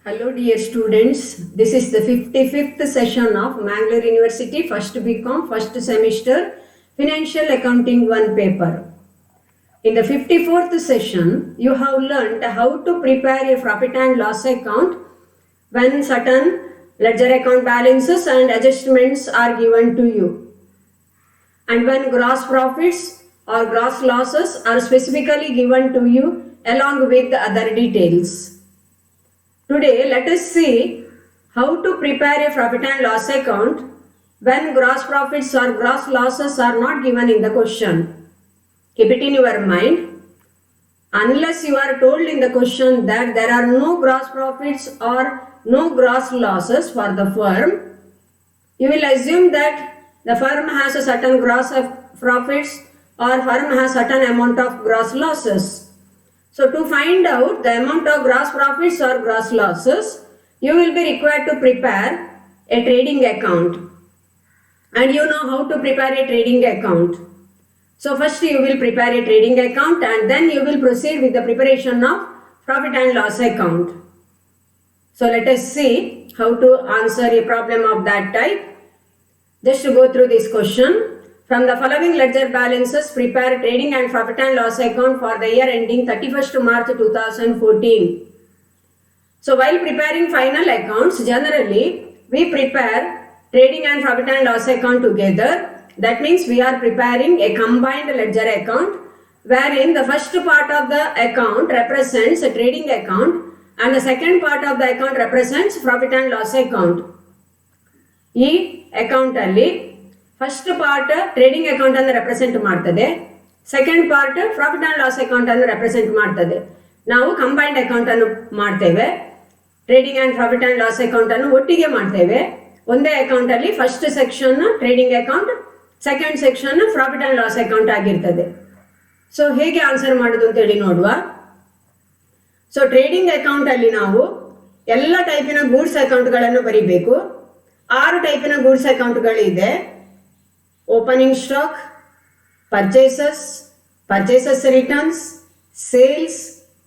Hello dear students, this is the 55th session of Mangalore University first BCom first semester Financial Accounting 1 paper. In the 54th session, you have learnt how to prepare a profit and loss account when certain ledger account balances and adjustments are given to you, and when gross profits or gross losses are specifically given to you along with the other details. Today, let us see how to prepare a profit and loss account when gross profits or gross losses are not given in the question. Keep it in your mind. Unless you are told in the question that there are no gross profits or no gross losses for the firm, you will assume that the firm has a certain gross profits or firm has certain amount of gross losses. So to find out the amount of gross profits or gross losses, you will be required to prepare a trading account. And you know how to prepare a trading account. So first you will prepare a trading account and then you will proceed with the preparation of profit and loss account. So let us see how to answer a problem of that type. Just to go through this question. From the following ledger balances, prepare trading and profit and loss account for the year ending 31st March 2014. So while preparing final accounts, generally we prepare trading and profit and loss account together. That means we are preparing a combined ledger account wherein the first part of the account represents a trading account and the second part of the account represents profit and loss account. ಈ account ಅಲ್ಲಿ first part trading account ಅನ್ನು represent ಮಾಡ್ತದೆ, second part profit and loss account ಅನ್ನು represent ಮಾಡ್ತದೆ. ನಾವು combined account ಅನ್ನು ಮಾಡ್ತೇವೆ, trading and profit and loss account ಅನ್ನು ಒಟ್ಟಿಗೆ ಮಾಡ್ತೇವೆ. ಒಂದೇ ಅಕೌಂಟ್ ಅಲ್ಲಿ first section trading account, second section profit and loss account ಆಗಿರ್ತದೆ. ಸೊ ಹೇಗೆ ಆನ್ಸರ್ ಮಾಡೋದು ಅಂತ ಹೇಳಿ ನೋಡುವ. ಸೊ ಟ್ರೇಡಿಂಗ್ ಅಕೌಂಟ್ ಅಲ್ಲಿ ನಾವು ಎಲ್ಲ ಟೈಪಿನ ಗೂಡ್ಸ್ ಅಕೌಂಟ್ಗಳನ್ನು ಬರೀಬೇಕು. 6 ಟೈಪಿನ ಗೂಡ್ಸ್ ಅಕೌಂಟ್ಗಳಿದೆ. Opening stock, purchases returns,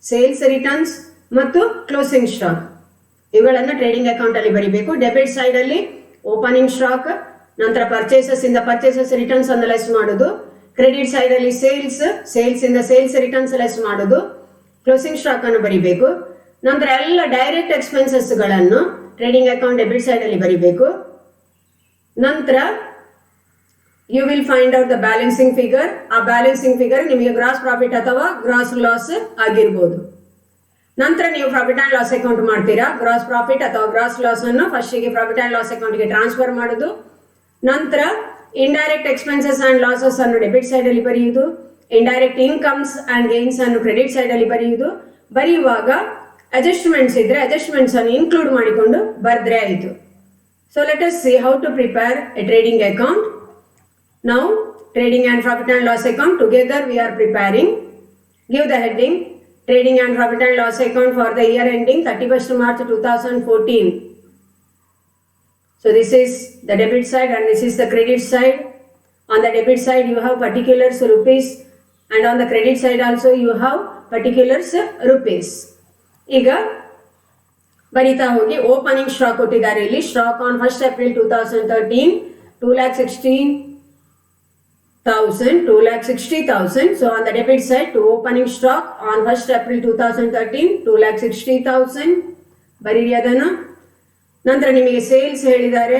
sales returns ಮತ್ತು ಕ್ಲೋಸಿಂಗ್ ಸ್ಟಾಕ್. ಇವುಗಳನ್ನು ಟ್ರೇಡಿಂಗ್ ಅಕೌಂಟ್ ಅಲ್ಲಿ ಬರೀಬೇಕು. ಡೆಬಿಟ್ ಸೈಡ್ ಅಲ್ಲಿ ಓಪನಿಂಗ್ ಸ್ಟಾಕ್, ನಂತರ ಪರ್ಚೇಸಸ್ ಇಂದ ಪರ್ಚೇಸಸ್ ರಿಟರ್ನ್ಸ್ ಅನ್ನು ಲೆಸ್ ಮಾಡೋದು. ಕ್ರೆಡಿಟ್ ಸೈಡ್ ಅಲ್ಲಿ ಸೇಲ್ಸ್ ಇಂದ ಸೇಲ್ಸ್ ರಿಟರ್ನ್ಸ್ ಲೆಸ್ ಮಾಡೋದು. ಕ್ಲೋಸಿಂಗ್ ಸ್ಟಾಕ್ ಅನ್ನು ಬರೀಬೇಕು. ನಂತರ ಎಲ್ಲ ಡೈರೆಕ್ಟ್ ಎಕ್ಸ್ಪೆನ್ಸಸ್ ಗಳನ್ನು ಟ್ರೇಡಿಂಗ್ ಅಕೌಂಟ್ ಡೆಬಿಟ್ ಸೈಡ್ ಅಲ್ಲಿ ಬರೀಬೇಕು. ನಂತರ you will find out the balancing figure. ಆ ಬ್ಯಾಲೆನ್ಸಿಂಗ್ ಫಿಗರ್ ನಿಮಗೆ ಗ್ರಾಸ್ ಪ್ರಾಫಿಟ್ ಅಥವಾ ಗ್ರಾಸ್ ಲಾಸ್ ಆಗಿರ್ಬೋದು. ನಂತರ ನೀವು ಪ್ರಾಫಿಟ್ ಅಂಡ್ ಲಾಸ್ ಅಕೌಂಟ್ ಮಾಡ್ತೀರಾ. ಗ್ರಾಸ್ ಪ್ರಾಫಿಟ್ ಅಥವಾ ಗ್ರಾಸ್ ಲಾಸ್ ಅನ್ನು ಫಸ್ಟಿಗೆ ಪ್ರಾಫಿಟ್ ಅಂಡ್ ಲಾಸ್ ಅಕೌಂಟ್ಗೆ ಟ್ರಾನ್ಸ್ಫರ್ ಮಾಡೋದು. ನಂತರ ಇಂಡೈರೆಕ್ಟ್ ಎಕ್ಸ್ಪೆನ್ಸಸ್ ಅಂಡ್ ಲಾಸಸ್ ಅನ್ನು ಡೆಬಿಟ್ ಸೈಡ್ ಅಲ್ಲಿ ಬರೆಯುವುದು. ಇಂಡೈರೆಕ್ಟ್ ಇನ್ಕಮ್ಸ್ ಅಂಡ್ ಗೇನ್ಸ್ ಅನ್ನು ಕ್ರೆಡಿಟ್ ಸೈಡ್ ಅಲ್ಲಿ ಬರೆಯುವುದು. ಬರೆಯುವಾಗ ಅಡ್ಜಸ್ಟ್ಮೆಂಟ್ಸ್ ಇದ್ರೆ ಅಡ್ಜಸ್ಟ್ಮೆಂಟ್ಸ್ ಅನ್ನು ಇನ್ಕ್ಲೂಡ್ ಮಾಡಿಕೊಂಡು ಬರೆದ್ರೆ ಆಯಿತು. So let us see how to prepare a trading account. Now trading and profit and loss account together we are preparing. Give the heading trading and profit and loss account for the year ending 31st March 2014. So this is the debit side and this is the credit side. On the debit side you have particulars rupees and on the credit side also you have particulars rupees. ಈಗ ಬರಿತಾ ಹೋಗಿ. Opening stock ಕೊಟ್ಟಿದ್ದಾರೆ ಇಲ್ಲಿ. Stock on 1st April 2013 2,60,000. So on the debit side to opening stock on 1st April 2013 2,60,000 ಬರೀರಿ ಅದನ್ನು. ನಂತರ ನಿಮಗೆ sales ಹೇಳಿದ್ದಾರೆ.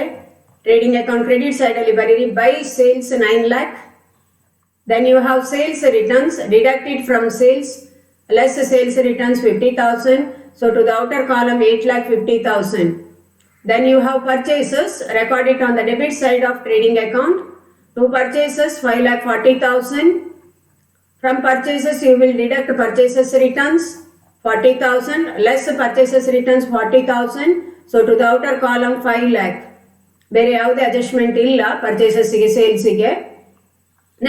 ಟ್ರೇಡಿಂಗ್ ಅಕೌಂಟ್ ಕ್ರೆಡಿಟ್ ಸೈಡ್ ಅಲ್ಲಿ ಬರೀರಿ by sales 9 lakh. Then you have sales returns deducted from sales less sales returns 50,000. So to the outer column 8,50,000. Then you have purchases recorded on the debit side of trading account. To purchases 5,40,000. From purchases you will deduct purchases returns 40,000 less purchases returns 40,000. So to the outer column 5 lakh. ಬೇರೆ ಯಾವುದೇ adjustment ಇಲ್ಲ ಪರ್ಚೇಸಸ್ಗೆ ಸೇಲ್ಸಿಗೆ.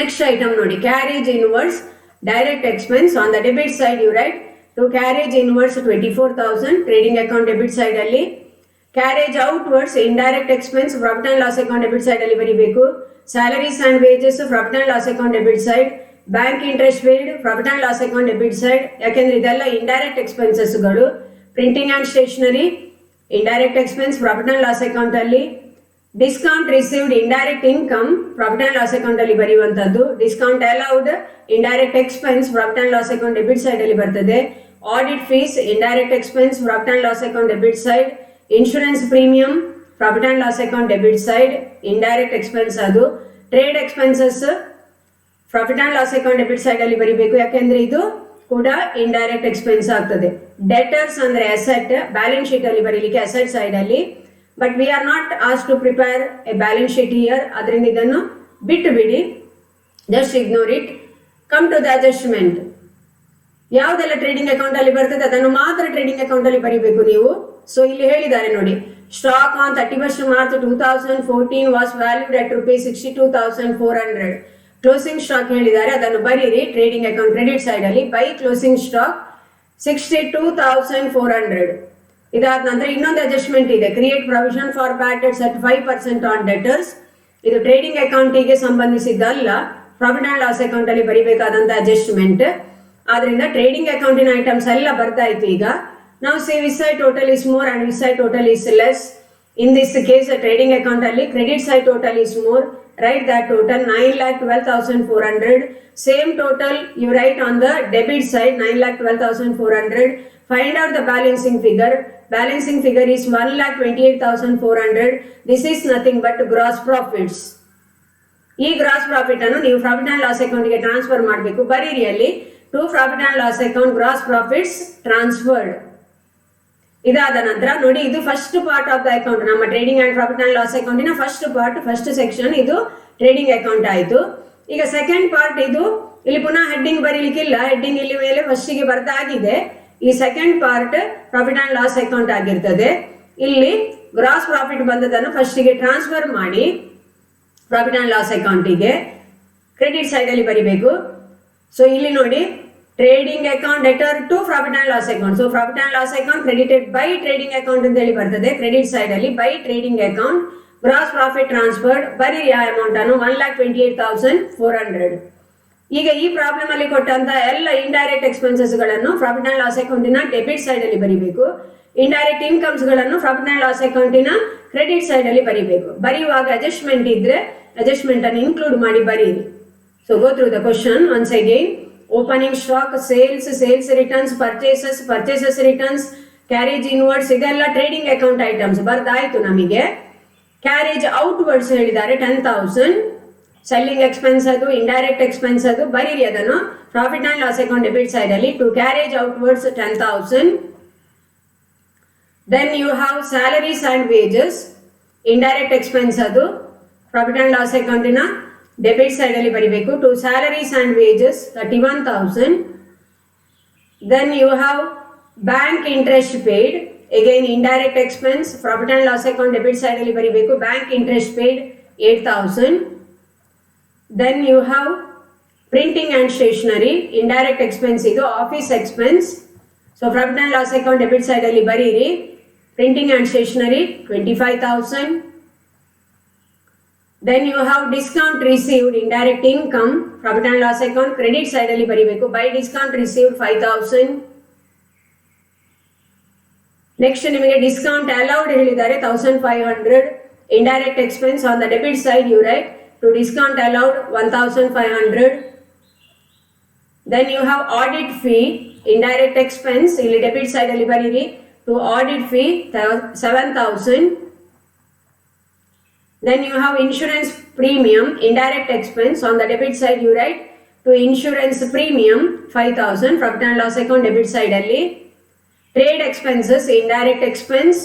Next item ನೋಡಿ, carriage inwards direct expense. On the debit side you write to carriage inwards 24,000 trading account debit side ಅಲ್ಲಿ. Carriage outwards indirect expense profit and loss account debit side ಅಲ್ಲಿ ಬರೀಬೇಕು. Salaries and wages profit and loss account debit side. Bank interest paid profit and loss account debit side. ಯಾಕೆಂದ್ರೆ ಇದೆಲ್ಲ indirect ಎಕ್ಸ್ಪೆನ್ಸಸ್ಗಳು. Printing and stationery indirect expense profit and loss account ಅಲ್ಲಿ. Discount received indirect income profit and loss account ಅಲ್ಲಿ ಬರೆಯುವಂತದ್ದು. Discount allowed indirect expense profit and loss account debit side ಅಲ್ಲಿ ಬರ್ತದೆ. Audit fees indirect expense profit and loss account debit side. Insurance premium profit and loss account debit side indirect expense ಅದು. Trade expenses profit and loss account debit side ಅಲ್ಲಿ ಬರಿಬೇಕು, ಯಾಕೆಂದ್ರೆ ಇದು ಕೂಡ indirect expense ಆಗ್ತದೆ. Debtors ಅಂದ್ರೆ asset, balance sheet ಅಲ್ಲಿ ಬರೀಲಿಕ್ಕೆ ಅಸೆಟ್ ಸೈಡ್ ಅಲ್ಲಿ. ಬಟ್ ವಿ ಆರ್ ನಾಟ್ ಆಸ್ to prepare a balance sheet here, ಅದರಿಂದ ಇದನ್ನು ಬಿಟ್ಟು ಬಿಡಿ, just ignore it. Come to the adjustment. ಯಾವುದೆಲ್ಲ ಟ್ರೇಡಿಂಗ್ ಅಕೌಂಟ್ ಅಲ್ಲಿ ಬರ್ತದೆ ಅದನ್ನು ಮಾತ್ರ ಟ್ರೇಡಿಂಗ್ ಅಕೌಂಟ್ ಅಲ್ಲಿ ಬರೀಬೇಕು ನೀವು. ಸೊ ಇಲ್ಲಿ ಹೇಳಿದ್ದಾರೆ ನೋಡಿ, stock on 31st March 2014 was valued at ₹62,400. Closing stock ಹೇಳಿದ್ದಾರೆ, ಅದನ್ನು ಬರೀರಿ ಟ್ರೇಡಿಂಗ್ ಅಕೌಂಟ್ ಕ್ರೆಡಿಟ್ ಸೈಡ್ ಅಲ್ಲಿ. By closing stock 62,400. ಇದಾದ ನಂತರ ಇನ್ನೊಂದು ಅಡ್ಜಸ್ಟ್ಮೆಂಟ್ ಇದೆ, create provision for bad debts at 5% on debtors. ಇದು ಟ್ರೇಡಿಂಗ್ ಅಕೌಂಟಿಗೆ ಸಂಬಂಧಿಸಿದ್ದಲ್ಲ, ಪ್ರಾಫಿಟ್ ಅಂಡ್ ಲಾಸ್ ಅಕೌಂಟ್ ಅಲ್ಲಿ ಬರಿಬೇಕಾದಂತ ಅಡ್ಜಸ್ಟ್ಮೆಂಟ್. ಆದ್ರಿಂದ ಟ್ರೇಡಿಂಗ್ ಅಕೌಂಟಿನ ಐಟಮ್ಸ್ ಎಲ್ಲ ಬರ್ತಾಯಿತು ಈಗ. ನಾವು C which side total is more and which side total is less. In this case trading account ಅಲ್ಲಿ credit side total is more. Write that total 9,12,400. Same total you write on the debit side 9,12,400. Find out the balancing figure. Balancing figure is 1,28,400. This is nothing but gross profits. ಈ gross profit ಅನ್ನು ನೀವು profit and loss account ಗೆ transfer ಮಾಡಬೇಕು. ಬರೀರಿ ಅಲ್ಲಿ to profit and loss account gross profits transferred. ಇದಾದ ನಂತರ ನೋಡಿ, ಇದು first part of the account. ನಮ್ಮ trading and profit and loss ಅಕೌಂಟಿನ ಫಸ್ಟ್ ಪಾರ್ಟ್, ಫಸ್ಟ್ ಸೆಕ್ಷನ್ ಇದು ಟ್ರೇಡಿಂಗ್ ಅಕೌಂಟ್ ಆಯಿತು. ಈಗ ಸೆಕೆಂಡ್ ಪಾರ್ಟ್ ಇದು. ಇಲ್ಲಿ ಪುನಃ ಹೆಡ್ಡಿಂಗ್ ಬರೀಲಿಕ್ಕಿಲ್ಲ, ಹೆಡ್ಡಿಂಗ್ ಇಲ್ಲಿ ಮೇಲೆ ಫಸ್ಟಿಗೆ ಬರ್ದಾಗಿದೆ. ಈ second part profit and loss account ಆಗಿರ್ತದೆ. ಇಲ್ಲಿ ಗ್ರಾಸ್ ಪ್ರಾಫಿಟ್ ಬಂದದನ್ನು ಫಸ್ಟಿಗೆ ಟ್ರಾನ್ಸ್ಫರ್ ಮಾಡಿ ಪ್ರಾಫಿಟ್ ಅಂಡ್ ಲಾಸ್ ಅಕೌಂಟಿಗೆ ಕ್ರೆಡಿಟ್ ಸೈಡ್ ಅಲ್ಲಿ ಬರಿಬೇಕು. ಸೊ ಇಲ್ಲಿ ನೋಡಿ, trading account debtor to profit and loss account. So profit and loss account credited by trading account ಅಂತ ಹೇಳಿ ಬರ್ತದೆ. ಕ್ರೆಡಿಟ್ ಸೈಡ್ ಅಲ್ಲಿ by trading account gross profit transferred. ಬರೀ ಆ ಅಮೌಂಟ್ ಅನ್ನು 1,28,400. ಈಗ ಈ ಪ್ರಾಬ್ಲಮ್ ಅಲ್ಲಿ ಕೊಟ್ಟಂತ ಎಲ್ಲ ಇಂಡೈರೆಕ್ಟ್ ಎಕ್ಸ್ಪೆನ್ಸಸ್ ಗಳನ್ನು ಪ್ರಾಫಿಟ್ ಅಂಡ್ ಲಾಸ್ ಅಕೌಂಟಿನ ಡೆಬಿಟ್ ಸೈಡ್ ಅಲ್ಲಿ ಬರಿಬೇಕು. ಇಂಡೈರೆಕ್ಟ್ ಇನ್ಕಮ್ಸ್ ಗಳನ್ನು ಪ್ರಾಫಿಟ್ ಅಂಡ್ ಲಾಸ್ ಅಕೌಂಟಿನ ಕ್ರೆಡಿಟ್ ಸೈಡ್ ಅಲ್ಲಿ ಬರಿಬೇಕು. ಬರೆಯುವಾಗ ಅಡ್ಜಸ್ಟ್ಮೆಂಟ್ ಇದ್ರೆ ಅಡ್ಜಸ್ಟ್ಮೆಂಟ್ ಅನ್ನು ಇನ್ಕ್ಲೂಡ್ ಮಾಡಿ ಬರೀರಿ. So go through the question once again. Opening stock, sales returns, purchases returns, carriage inwards, ಇದೆಲ್ಲ ಟ್ರೇಡಿಂಗ್ ಅಕೌಂಟ್ ಐಟಮ್ಸ್ ಬರ್ದಾಯ್ತು ನಮಗೆ. ಕ್ಯಾರೇಜ್ ಔಟ್ವರ್ಡ್ಸ್ ಹೇಳಿದ್ದಾರೆ 10,000. ಸೆಲ್ಲಿಂಗ್ ಎಕ್ಸ್ಪೆನ್ಸ್ ಅದು, ಇಂಡೈರೆಕ್ಟ್ ಎಕ್ಸ್ಪೆನ್ಸ್ ಅದು, ಬರೀರಿ ಅದನ್ನು profit and loss account debit side ಅಲ್ಲಿ. To carriage outwards 10,000. Then you have salaries and wages, indirect expense ಅದು ಪ್ರಾಫಿಟ್ ಅಂಡ್ ಲಾಸ್ ಅಕೌಂಟಿನ ಡೆಬಿಟ್ ಸೈಡ್ ಅಲ್ಲಿ ಬರಿಬೇಕು. To salaries and wages 31,000. Then you have bank interest paid, again indirect expense profit and loss account debit side ಅಲ್ಲಿ ಬರಿಬೇಕು. Bank interest paid 8,000. Then you have printing and stationery, indirect expense ಇದು office expense. So profit and loss account debit side ಅಲ್ಲಿ ಬರೀರಿ. Printing and stationery 25,000. Then you have discount received, indirect income, profit and loss account credit side ಅಲ್ಲಿ ಬರಿಬೇಕು. By discount received 5,000. Next ನಿಮಗೆ discount allowed ಹೇಳಿದ್ದಾರೆ 1,500. Indirect expense on the debit side you write to discount allowed 1,500. Then you have audit fee, indirect expense ಇಲ್ಲಿ debit side ಅಲ್ಲಿ ಬರೀರಿ. To audit fee 7,000. Then you have insurance premium, indirect expense on the debit side you write to insurance premium 5,000. Profit and loss account debit side alli. Trade expenses, indirect expense,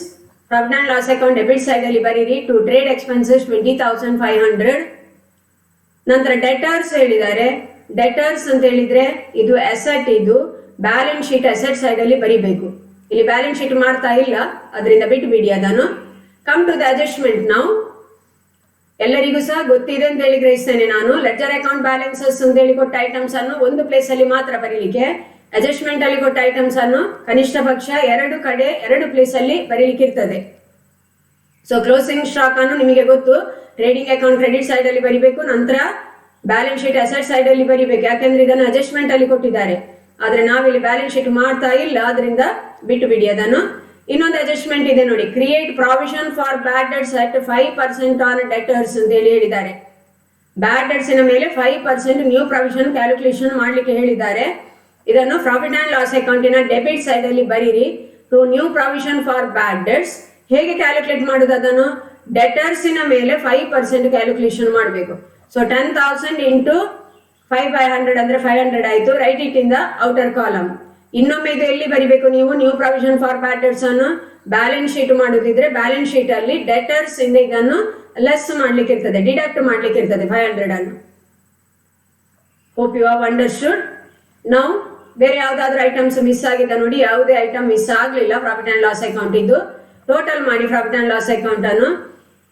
profit and loss account debit side alli bariri. To trade expenses 20,500. ನಂತರ debtors ಹೇಳಿದ್ದಾರೆ. Debtors ಅಂತ ಹೇಳಿದ್ರೆ ಇದು asset, ಇದು balance sheet asset side ಅಲ್ಲಿ ಬರಿಬೇಕು. ಇಲ್ಲಿ balance sheet ಮಾಡ್ತಾ ಇಲ್ಲ, ಅದರಿಂದ ಬಿಟ್ಟು ಬಿಡಿ ಅದನ್ನು. ಕಮ್ ಟು ದ ಅಡ್ಜಸ್ಟ್ಮೆಂಟ್ ನಾವು. ಎಲ್ಲರಿಗೂ ಸಹ ಗೊತ್ತಿದೆ ಅಂತ ಹೇಳಿ ಗ್ರಹಿಸ್ತೇನೆ ನಾನು. ಲೆಡ್ಜರ್ ಅಕೌಂಟ್ ಬ್ಯಾಲೆನ್ಸಸ್ ಅಂತ ಹೇಳಿ ಕೊಟ್ಟ ಐಟಮ್ಸ್ ಅನ್ನು ಒಂದು ಪ್ಲೇಸ್ ಅಲ್ಲಿ ಮಾತ್ರ ಬರೀಲಿಕ್ಕೆ, ಅಡ್ಜಸ್ಟ್ಮೆಂಟ್ ಅಲ್ಲಿ ಕೊಟ್ಟ ಐಟಮ್ಸ್ ಅನ್ನು ಕನಿಷ್ಠ ಪಕ್ಷ 2 ಕಡೆ 2 ಪ್ಲೇಸ್ ಅಲ್ಲಿ ಬರೀಲಿಕ್ಕೆ ಇರ್ತದೆ. ಸೊ ಕ್ಲೋಸಿಂಗ್ ಸ್ಟಾಕ್ ಅನ್ನು ನಿಮಗೆ ಗೊತ್ತು, ಟ್ರೇಡಿಂಗ್ ಅಕೌಂಟ್ ಕ್ರೆಡಿಟ್ ಸೈಡ್ ಅಲ್ಲಿ ಬರಿಬೇಕು. ನಂತರ ಬ್ಯಾಲೆನ್ಸ್ ಶೀಟ್ ಅಸೆಟ್ ಸೈಡ್ ಅಲ್ಲಿ ಬರಿಬೇಕು, ಯಾಕಂದ್ರೆ ಇದನ್ನು ಅಡ್ಜಸ್ಟ್ಮೆಂಟ್ ಅಲ್ಲಿ ಕೊಟ್ಟಿದ್ದಾರೆ. ಆದರೆ ನಾವಿಲ್ಲಿ ಬ್ಯಾಲೆನ್ಸ್ ಶೀಟ್ ಮಾಡ್ತಾ ಇಲ್ಲ, ಅದರಿಂದ ಬಿಟ್ಟು ಬಿಡಿ ಅದನ್ನು. ಇನ್ನೊಂದು ಅಡ್ಜಸ್ಟ್ಮೆಂಟ್ ಇದೆ ನೋಡಿ, create provision for bad debts at 5% on debtors ಅಂತ ಹೇಳಿದ್ದಾರೆ. ಬ್ಯಾಡ್ ಡೆಟ್ಸಿನ ಮೇಲೆ 5% ನ್ಯೂ ಪ್ರಾವಿಷನ್ ಕ್ಯಾಲ್ಕುಲೇಷನ್ ಮಾಡಲಿಕ್ಕೆ ಹೇಳಿದ್ದಾರೆ. ಇದನ್ನು ಪ್ರಾಫಿಟ್ ಆ್ಯಂಡ್ ಲಾಸ್ ಅಕೌಂಟಿನ ಡೆಬಿಟ್ ಸೈಡಲ್ಲಿ ಬರೀರಿ. To new provision for bad debts ಹೇಗೆ ಕ್ಯಾಲ್ಕುಲೇಟ್ ಮಾಡೋದು, ಅದನ್ನು ಡೆಟರ್ಸಿನ ಮೇಲೆ 5% ಕ್ಯಾಲ್ಕುಲೇಷನ್ ಮಾಡಬೇಕು. ಸೊ 10,000 ಇಂಟು 5/100 ಅಂದರೆ 500 ಆಯಿತು. Right it in the outer column. ಇನ್ನೊಮ್ಮೆ ಇದು ಎಲ್ಲಿ ಬರಿಬೇಕು ನೀವು, new provision for bad debts ಅನ್ನು ಬ್ಯಾಲೆನ್ಸ್ ಶೀಟ್ ಮಾಡೋದಿದ್ರೆ ಬ್ಯಾಲೆನ್ಸ್ ಶೀಟ್ ಅಲ್ಲಿ ಡೆಟರ್ಸ್ ಇಂದ ಇದನ್ನು ಲೆಸ್ ಮಾಡ್ಲಿಕ್ಕೆ ಇರ್ತದೆ, ಡಿಡಕ್ಟ್ ಮಾಡ್ಲಿಕ್ಕೆ ಇರ್ತದೆ 500 ಅನ್ನು. Hope you have understood. ನಾವು ಬೇರೆ ಯಾವ್ದಾದ್ರು ಐಟಮ್ಸ್ ಮಿಸ್ ಆಗಿದೆ ನೋಡಿ, ಯಾವುದೇ ಐಟಮ್ ಮಿಸ್ ಆಗಲಿಲ್ಲ ಪ್ರಾಫಿಟ್ ಅಂಡ್ ಲಾಸ್ ಅಕೌಂಟ್ ಇದ್ದು. ಟೋಟಲ್ ಮಾಡಿ ಪ್ರಾಫಿಟ್ ಅಂಡ್ ಲಾಸ್ ಅಕೌಂಟ್ ಅನ್ನು.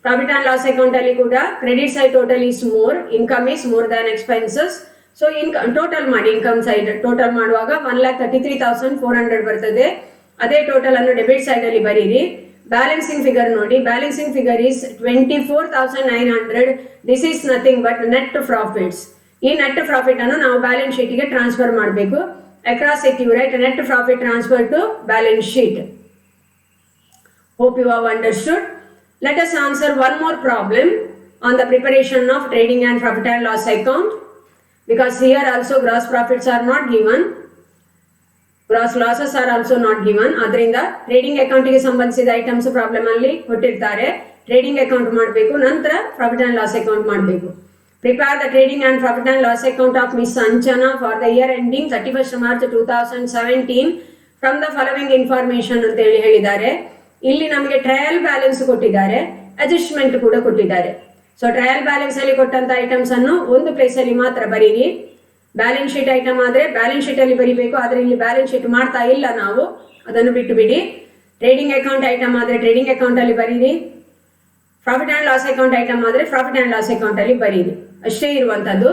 ಪ್ರಾಫಿಟ್ ಅಂಡ್ ಲಾಸ್ ಅಕೌಂಟ್ ಅಲ್ಲಿ ಕೂಡ credit side total is more, income is more than expenses. So total ಮಾಡಿ, ಇನ್ಕಮ್ ಸೈಡ್ ಟೋಟಲ್ ಮಾಡುವಾಗ 1,33,400 ಬರ್ತದೆ. ಅದೇ ಟೋಟಲ್ ಅನ್ನು ಡೆಬಿಟ್ ಸೈಡ್ ಅಲ್ಲಿ ಬರೀರಿ. ಬ್ಯಾಲೆನ್ಸಿಂಗ್ ಫಿಗರ್ ನೋಡಿ, balancing figure is 24,900. This is nothing but net profits. ಈ ನೆಟ್ ಪ್ರಾಫಿಟ್ ಅನ್ನು ನಾವು ಬ್ಯಾಲೆನ್ಸ್ ಶೀಟ್ಗೆ ಟ್ರಾನ್ಸ್ಫರ್ ಮಾಡಬೇಕು. Across it you write net profit transfer to balance sheet. Hope you have understood. Let us answer one more problem on the preparation of trading and profit and loss account, because here also gross profits are not given, gross losses are also not given. ಅದರಿಂದ trading ಅಕೌಂಟಿಗೆ ಸಂಬಂಧಿಸಿದ items problem ಅಲ್ಲಿ ಕೊಟ್ಟಿರ್ತಾರೆ. Trading account ಮಾಡಬೇಕು, ನಂತರ profit and loss account ಮಾಡಬೇಕು. Prepare the trading and profit and loss account of Miss Anchana for the year ending 31st March 2017 from the following information ಅಂತ ಹೇಳಿದ್ದಾರೆ. ಇಲ್ಲಿ ನಮಗೆ ಟ್ರಯಲ್ ಬ್ಯಾಲೆನ್ಸ್ ಕೊಟ್ಟಿದ್ದಾರೆ, ಅಡ್ಜಸ್ಟ್ಮೆಂಟ್ ಕೂಡ ಕೊಟ್ಟಿದ್ದಾರೆ. ಸೊ ಟ್ರಯಲ್ ಬ್ಯಾಲೆನ್ಸ್ ಅಲ್ಲಿ ಕೊಟ್ಟಂತ ಐಟಮ್ಸ್ ಅನ್ನು ಒಂದು ಪ್ಲೇಸ್ ಅಲ್ಲಿ ಮಾತ್ರ ಬರೀರಿ. ಬ್ಯಾಲೆನ್ಸ್ ಶೀಟ್ ಐಟಮ್ ಆದ್ರೆ ಬ್ಯಾಲೆನ್ಸ್ ಶೀಟ್ ಅಲ್ಲಿ ಬರೀಬೇಕು, ಆದ್ರೆ ಇಲ್ಲಿ ಬ್ಯಾಲೆನ್ಸ್ ಶೀಟ್ ಮಾಡ್ತಾ ಇಲ್ಲ ನಾವು, ಅದನ್ನು ಬಿಟ್ಟು ಬಿಡಿ. ಟ್ರೇಡಿಂಗ್ ಅಕೌಂಟ್ ಐಟಮ್ ಆದ್ರೆ ಟ್ರೇಡಿಂಗ್ ಅಕೌಂಟ್ ಅಲ್ಲಿ ಬರೀರಿ. Profit and loss account item ಆದ್ರೆ ಪ್ರಾಫಿಟ್ ಅಂಡ್ ಲಾಸ್ ಅಕೌಂಟ್ ಅಲ್ಲಿ ಬರೀರಿ. ಅಷ್ಟೇ ಇರುವಂತದ್ದು.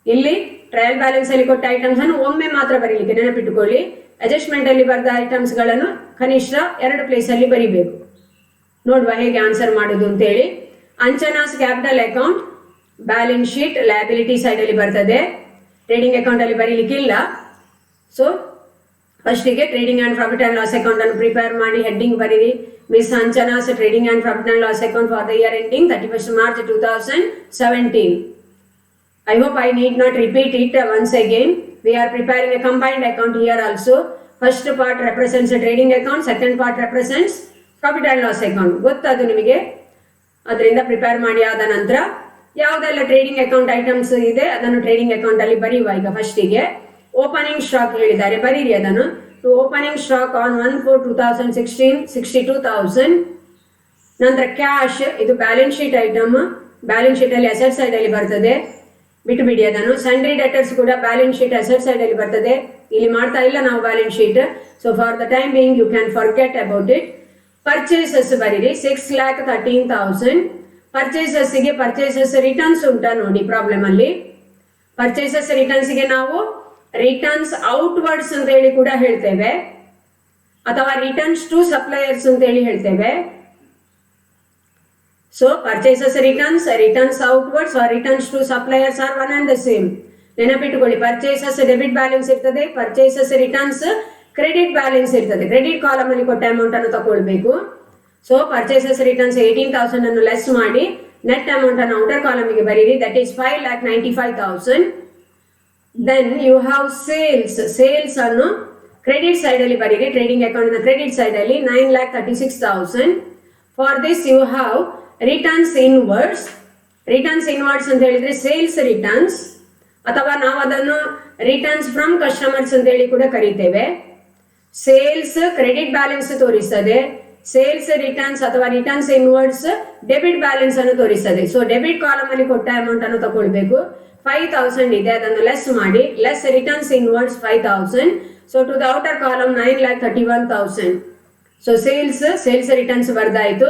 ಇಲ್ಲಿ ಟ್ರಯಲ್ ಬ್ಯಾಲೆನ್ಸ್ ಅಲ್ಲಿ ಕೊಟ್ಟ ಐಟಮ್ಸ್ ಅನ್ನು ಒಮ್ಮೆ ಮಾತ್ರ ಬರೀಲಿಕ್ಕೆ ನೆನಪಿಟ್ಟುಕೊಳ್ಳಿ. ಅಡ್ಜಸ್ಟ್ಮೆಂಟ್ ಅಲ್ಲಿ ಬರೆದ ಐಟಮ್ಸ್ ಗಳನ್ನು ಕನಿಷ್ಠ 2 ಪ್ಲೇಸ್ ಅಲ್ಲಿ ಬರೀಬೇಕು. ನೋಡುವ ಹೇಗೆ ಆನ್ಸರ್ ಮಾಡೋದು ಅಂತ ಹೇಳಿ. ಅಂಚನಾಸ್ capital account balance sheet liability side ಅಲ್ಲಿ ಬರ್ತದೆ, ಟ್ರೇಡಿಂಗ್ ಅಕೌಂಟ್ ಅಲ್ಲಿ ಬರೀಲಿಕ್ಕಿಲ್ಲ. ಸೊ ಫಸ್ಟಿಗೆ trading and profit and loss account ಅನ್ನು ಪ್ರಿಪೇರ್ ಮಾಡಿ ಹೆಡ್ಡಿಂಗ್ ಬರೀರಿ. ಮಿಸ್ ಅಂಚನಾಸ್ trading and profit and loss account for the year ending 31st March 2017. I hope I need not repeat it once again. We are preparing a combined account here also. First part represents a trading account, second part represents profit and loss account. ಗೊತ್ತದು ನಿಮಗೆ. ಅದರಿಂದ prepare ಮಾಡಿ ಆದ ನಂತರ ಯಾವುದೆಲ್ಲ trading account items ಇದೆ ಅದನ್ನು trading account ಅಲ್ಲಿ ಬರೆಯುವ. ಈಗ ಫಸ್ಟಿಗೆ ಓಪನಿಂಗ್ ಸ್ಟಾಕ್ ಹೇಳಿದ್ದಾರೆ, ಬರೀರಿ ಅದನ್ನು. To opening stock on 1/4/2016 62,000. ನಂತರ ಕ್ಯಾಶ್, ಇದು balance sheet item, balance sheet ಅಲ್ಲಿ ಅಸೆಟ್ ಸೈಡ್ ಅಲ್ಲಿ ಬರ್ತದೆ, ಬಿಟ್ಟು ಬಿಡಿ ಅದನ್ನು. ಸಂಡ್ರಿ ಡೆಟರ್ಸ್ ಕೂಡ ಬ್ಯಾಲೆನ್ಸ್ ಶೀಟ್ ಅಸೆಟ್ ಸೈಡ್ ಅಲ್ಲಿ ಬರ್ತದೆ, ಇಲ್ಲಿ ಮಾಡ್ತಾ ಇಲ್ಲ ನಾವು balance sheet. So for the time being you can forget about it. Purchases ಬರೀರಿ 6,13,000. ಪರ್ಚೇಸಸ್ ಗೆ ಪರ್ಚೇಸಸ್ ರಿಟರ್ನ್ಸ್ ಉಂಟಾ ನೋಡಿ ಪ್ರಾಬ್ಲಮ್ ಅಲ್ಲಿ. ಪರ್ಚೇಸಸ್ ರಿಟರ್ನ್ಸ್ ಗೆ ನಾವು ರಿಟರ್ನ್ಸ್ ಔಟ್ವರ್ಡ್ಸ್ ಅಂತ ಹೇಳಿ ಕೂಡ ಹೇಳ್ತೇವೆ, ಅಥವಾ ರಿಟರ್ನ್ಸ್ ಟು ಸಪ್ಲೈಯರ್ಸ್ ಅಂತ ಹೇಳಿ ಹೇಳ್ತೇವೆ. So purchases returns, returns outwards or returns to suppliers are one and the same. ನೆನಪಿಟ್ಟುಕೊಳ್ಳಿ, ಪರ್ಚೇಸಸ್ ಡೆಬಿಟ್ ಬ್ಯಾಲೆನ್ಸ್ ಇರ್ತದೆ, ಪರ್ಚೇಸಸ್ ರಿಟರ್ನ್ಸ್ ಕ್ರೆಡಿಟ್ ಬ್ಯಾಲೆನ್ಸ್ ಇರ್ತದೆ. ಕ್ರೆಡಿಟ್ ಕಾಲಮ್ ಅಲ್ಲಿ ಕೊಟ್ಟ ಅಮೌಂಟ್ ಅನ್ನು ತಗೊಳ್ಬೇಕು. ಸೊ ಪರ್ಚೇಸಸ್ ರಿಟರ್ನ್ಸ್ 18,000 ಅನ್ನು ಲೆಸ್ ಮಾಡಿ ನೆಟ್ ಅಮೌಂಟ್ ಅನ್ನು ಔಟರ್ ಕಾಲಮ್ಗೆ ಬರೀರಿ, that is 5,95,000. Then you have sales. Sales ಅನ್ನು ಕ್ರೆಡಿಟ್ ಸೈಡ್ ಅಲ್ಲಿ ಬರೀರಿ, ಟ್ರೇಡಿಂಗ್ ಅಕೌಂಟ್ ನ ಕ್ರೆಡಿಟ್ ಸೈಡ್ ಅಲ್ಲಿ 9,36,000. For this you have returns inwards. Returns inwards ಅಂತ ಹೇಳಿದ್ರೆ ಸೇಲ್ಸ್ ರಿಟರ್ನ್ಸ್, ಅಥವಾ ನಾವು ಅದನ್ನು ರಿಟರ್ನ್ಸ್ ಫ್ರಮ್ ಕಸ್ಟಮರ್ಸ್ ಅಂತ ಹೇಳಿ ಕೂಡ ಕರೀತೇವೆ. ಸೇಲ್ಸ್ ಕ್ರೆಡಿಟ್ ಬ್ಯಾಲೆನ್ಸ್ ತೋರಿಸ್ತದೆ, ಸೇಲ್ಸ್ ರಿಟರ್ನ್ಸ್ ಅಥವಾ ರಿಟರ್ನ್ಸ್ ಇನ್ವರ್ಡ್ಸ್ ಡೆಬಿಟ್ ಬ್ಯಾಲೆನ್ಸ್ ಅನ್ನು ತೋರಿಸ್ತದೆ. ಸೊ ಡೆಬಿಟ್ ಕಾಲಮ್ ಅಲ್ಲಿ ಕೊಟ್ಟ ಅಮೌಂಟ್ ಅನ್ನು ತಗೊಳ್ಬೇಕು. 5,000 ಇದೆ, ಅದನ್ನು ಲೆಸ್ ಮಾಡಿ, less returns inwards 5,000. So to the outer column 9,31,000. So sales returns ಬರ್ದಾಯ್ತು.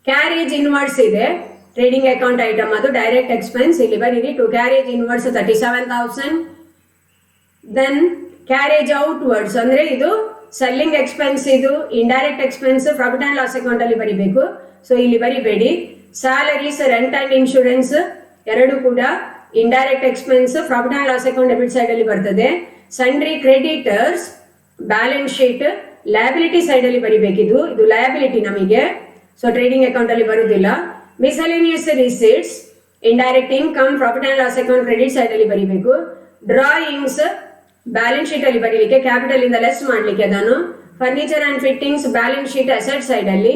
ಕ್ಯಾರೇಜ್ ಇನ್ವರ್ಡ್ಸ್ ಇದೆ, ಟ್ರೇಡಿಂಗ್ ಅಕೌಂಟ್ ಐಟಮ್, ಅದು ಡೈರೆಕ್ಟ್ ಎಕ್ಸ್ಪೆನ್ಸ್, ಇಲ್ಲಿ ಬರೀರಿ. To carriage inwards 37,000. Then carriage outwards ಅಂದ್ರೆ ಇದು ಸೆಲ್ಲಿಂಗ್ ಎಕ್ಸ್ಪೆನ್ಸ್, ಇದು indirect expense, profit and loss account ಅಲ್ಲಿ ಬರಿಬೇಕು. ಸೊ ಇಲ್ಲಿ ಬರಿಬೇಡಿ. ಸ್ಯಾಲರೀಸ್, ರೆಂಟ್ ಅಂಡ್ ಇನ್ಶೂರೆನ್ಸ್ ಎರಡು ಕೂಡ indirect expense profit and loss account debit side ಅಲ್ಲಿ ಬರ್ತದೆ. Sundry creditors balance sheet liability side ಅಲ್ಲಿ ಬರಿಬೇಕಿದು, ಇದು ಲಯಬಿಲಿಟಿ ನಮಗೆ, ಸೊ ಟ್ರೇಡಿಂಗ್ ಅಕೌಂಟ್ ಅಲ್ಲಿ ಬರುವುದಿಲ್ಲ. Miscellaneous receipts indirect income profit and loss account credit side ಅಲ್ಲಿ ಬರಿಬೇಕು. ಡ್ರಾಯಿಂಗ್ಸ್ ಬ್ಯಾಲೆನ್ಸ್ ಶೀಟ್ ಅಲ್ಲಿ ಬರೀಲಿಕ್ಕೆ, ಕ್ಯಾಪಿಟಲ್ ಇಂದ ಲೆಸ್ ಮಾಡ್ಲಿಕ್ಕೆ ಅದನ್ನು. Furniture and fittings balance sheet asset side ಅಲ್ಲಿ.